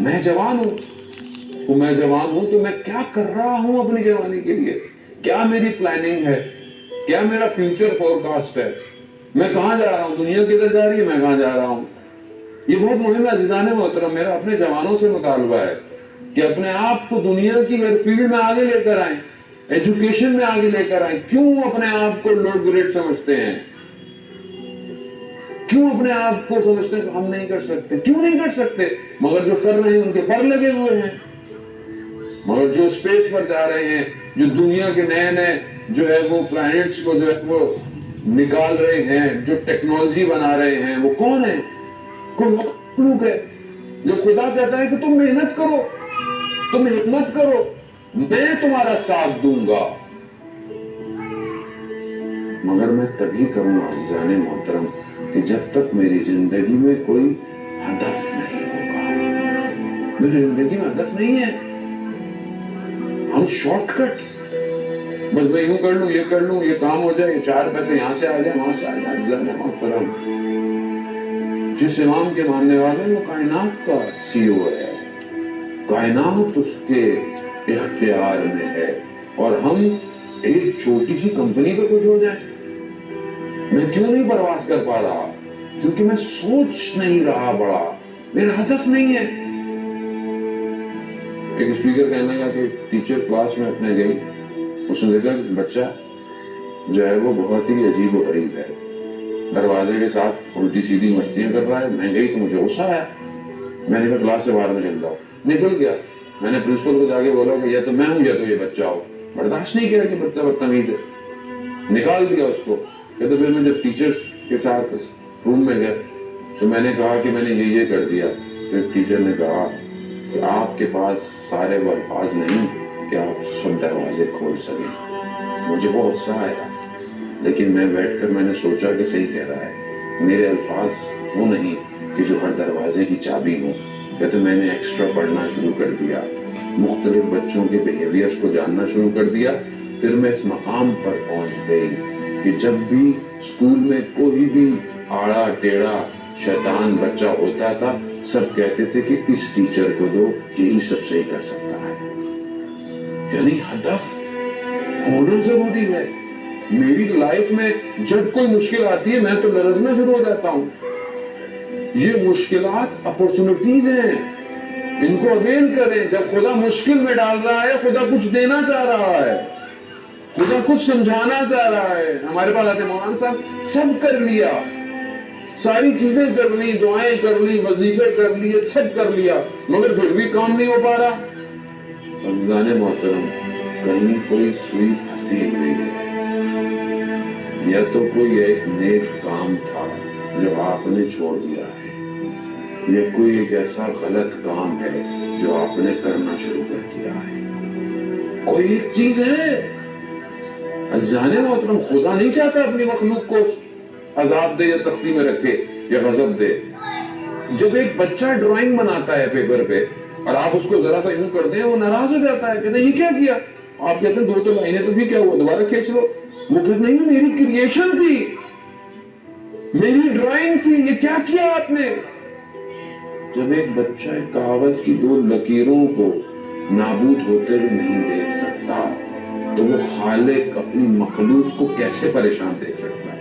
میں جوان ہوں، تو میں جوان ہوں تو میں کیا کر رہا ہوں اپنی جوانی کے لیے، کیا میری پلاننگ ہے، کیا میرا فیوچر فور کاسٹ ہے، میں کہاں جا رہا ہوں، دنیا کدھر جا رہی ہے، میں کہاں جا رہا ہوں. یہ بہت مہم ہے عزیزان محترم. میرا اپنے جوانوں سے مطالبہ ہے کہ اپنے آپ کو دنیا کی ہر فیلڈ میں آگے لے کر آئیں، ایجوکیشن میں آگے لے کر آئیں. کیوں اپنے آپ کو لو گریڈ سمجھتے ہیں؟ کیوں اپنے آپ کو سمجھتے ہیں کہ ہم نہیں کر سکتے؟ کیوں نہیں کر سکتے؟ مگر جو کر رہے ہیں ان کے پر لگے ہوئے ہیں، مگر جو اسپیس پر جا رہے ہیں، جو دنیا کے نئے نئے جو ہے وہ پلانٹس کو جو ہے وہ نکال رہے ہیں، جو ٹیکنالوجی بنا رہے ہیں، وہ کون ہے؟ کوئی مخلوق ہے. جب خدا کہتا ہے کہ تم محنت کرو، تم ہمت کرو، میں تمہارا ساتھ دوں گا، مگر میں تبھی کروں گا عزیزان محترم کہ جب تک میری زندگی میں کوئی ہدف نہیں ہوگا. میری زندگی میں ہدف نہیں ہے. ہم شارٹ کٹ، بس میں یوں کر لوں، یہ کر لوں، یہ کام ہو جائے، یہ 4 پیسے یہاں سے آ جائے، وہاں سے آ جائے. عزیزان محترم، جس امام کے ماننے والے وہ کائنات کا CEO ہے، کائنات اس کے اختیار میں ہے، اور ہم ایک چھوٹی سی کمپنی پہ خوش ہو جائیں. میں کیوں نہیں پرواز کر پا رہا؟ کیونکہ میں سوچ نہیں رہا بڑا، میرا ہدف نہیں ہے. ایک اسپیکر کہنے لگا کہ ٹیچر کلاس میں اپنے گئی، اس نے دیکھا کہ بچہ جو ہے وہ بہت ہی عجیب و غریب ہے، دروازے کے ساتھ الٹی سیدھی مستیاں کر رہا ہے. میں گئی تو مجھے غصہ آیا، میں نے کہا کلاس سے باہر نکل جاؤ. نکل گیا. میں نے پرنسپل کو جا کے بولا کہ یا تو میں ہوں یا تو یہ بچہ ہو. برداشت نہیں کیا کہ بچہ بدتمیز ہے، نکال دیا اس کو. کہ تو پھر میں جب ٹیچرز کے ساتھ روم میں گیا تو میں نے کہا کہ میں نے یہ کر دیا. پھر ٹیچر نے کہا کہ آپ کے پاس سارے وہ الفاظ نہیں کہ آپ سب دروازے کھول سکیں. مجھے بہت غصہ آیا، لیکن میں بیٹھ کر میں نے سوچا کہ صحیح کہہ رہا ہے. میرے الفاظ وہ نہیں کہ جو ہر دروازے کی چابی ہو. یا تو میں نے ایکسٹرا پڑھنا شروع کر دیا، مختلف بچوں کے بیہیویئرز کو جاننا شروع کر دیا. پھر میں اس مقام پر پہنچ گئی کہ جب بھی اسکول میں کوئی بھی آڑا ٹیڑھا شیطان بچہ ہوتا تھا، سب کہتے تھے کہ اس ٹیچر کو دو، یہی سب صحیح کر سکتا ہے. یعنی ہدف ہونا ضروری ہے. میری لائف میں جب کوئی مشکل آتی ہے میں تو لرزنا شروع ہو جاتا ہوں. یہ مشکلات اپورچونٹیز ہیں، ان کو اویل کریں. جب خدا مشکل میں ڈال رہا ہے، خدا کچھ دینا چاہ رہا ہے، خدا کچھ سمجھانا چاہ رہا ہے. ہمارے پاس آتے مولانا صاحب سب کر لیا، ساری چیزیں کر لی، دعائیں کر لی، وظیفے کر لیے، سب کر لیا، مگر پھر بھی کام نہیں ہو پا رہا. عزیزان محترم، کہیں کوئی سوئی پھنسی ہوئی ہے، یا تو کوئی ایک نیک کام تھا جو آپ نے چھوڑ دیا ہے، یا کوئی ایک ایسا غلط کام ہے جو آپ نے کرنا شروع کر دیا ہے. کوئی ایک چیز ہے. عزیزان محترم، خدا نہیں چاہتا اپنی مخلوق کو عذاب دے یا سختی میں رکھے یا غضب دے. جب ایک بچہ ڈرائنگ بناتا ہے پیپر پہ اور آپ اس کو ذرا سا یوں کر دیں، وہ ناراض ہو جاتا ہے، کہتے ہیں یہ کیا کیا؟ آپ کہتے ہیں 2 لائنیں تو بھی کیا ہوا، دوبارہ کھینچ لو. وہ کہتے نہیں میری کریشن تھی، میری ڈرائنگ تھی، یہ کیا کیا آپ نے؟ جب ایک بچہ کاغذ کی 2 لکیروں کو نابود ہوتے ہوئے نہیں دیکھ سکتا تو وہ خالق اپنی مخلوق کو کیسے پریشان دیکھ سکتا ہے؟